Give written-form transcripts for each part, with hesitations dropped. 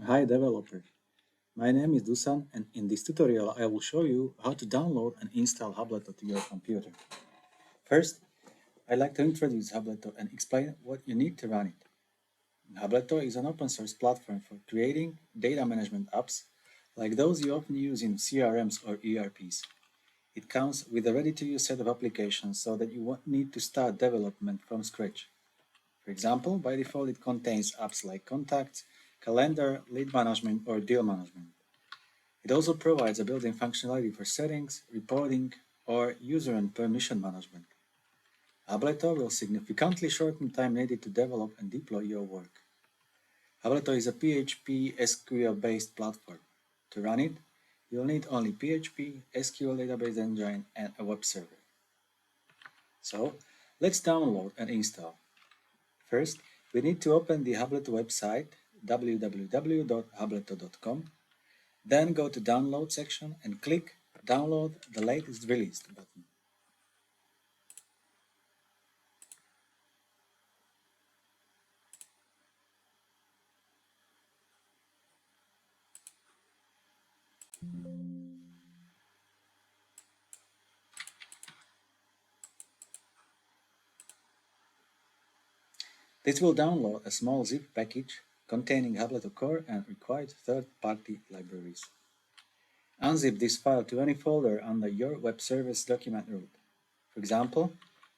Hi developer, my name is Dusan and in this tutorial I will show you how to download and install Hubleto to your computer. First, I'd like to introduce Hubleto and explain what you need to run it. Hubleto is an open source platform for creating data management apps like those you often use in CRMs or ERPs. It comes with a ready-to-use set of applications so that you won't need to start development from scratch. For example, by default it contains apps like Contacts, Calendar, Lead Management or Deal Management. It also provides a built-in functionality for settings, reporting, or user and permission management. Hubleto will significantly shorten time needed to develop and deploy your work. Hubleto is a PHP SQL-based platform. To run it, you'll need only PHP, SQL database engine, and a web server. So, let's download and install. First, we need to open the Hubleto website www.hubleto.com. Then go to Download section and click Download the latest released button. This will download a small zip package containing Hubleto core and required third-party libraries. Unzip this file to any folder under your web service document root. For example,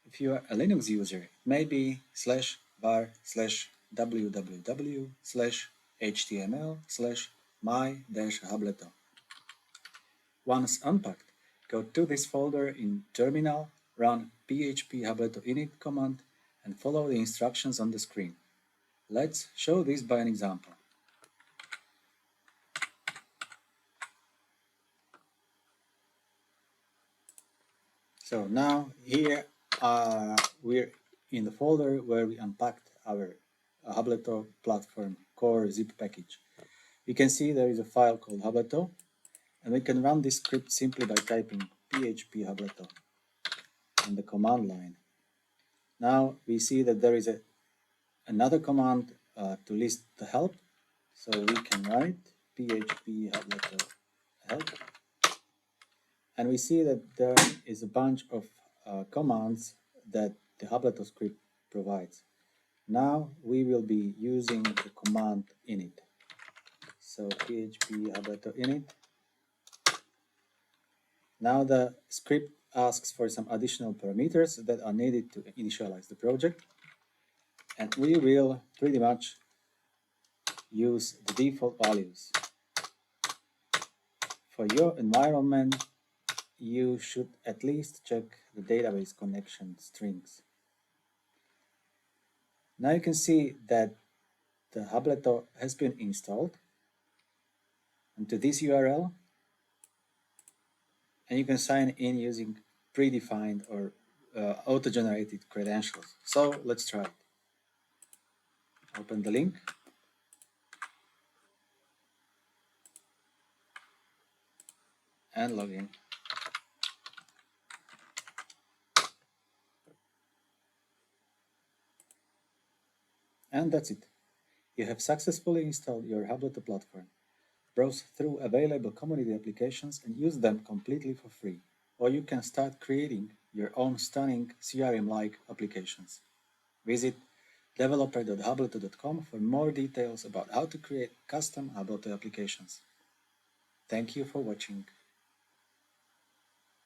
if you are a Linux user, it may be /var/www/html/my-hubleto. Once unpacked, go to this folder in Terminal, run php hubleto init command, and follow the instructions on the screen. Let's show this by an example. So now here we're in the folder where we unpacked our Hubleto platform core zip package. You can see there is a file called Hubleto, and we can run this script simply by typing php hubleto in the command line. Now we see that there is another command to list the help, so we can write php hubleto help, and we see that there is a bunch of commands that the Hubleto script provides. Now we will be using the command init. So php hubleto init. Now the script asks for some additional parameters that are needed to initialize the project, and we will pretty much use the default values. For your environment, you should at least check the database connection strings. Now you can see that the Hubleto has been installed into this URL, and you can sign in using predefined or auto-generated credentials. So let's try it. Open the link. And log in. And that's it. You have successfully installed your Hubleto platform. Browse through available community applications and use them completely for free. Or you can start creating your own stunning CRM-like applications. Visit developer.hubleto.com for more details about how to create custom Hubleto applications. Thank you for watching.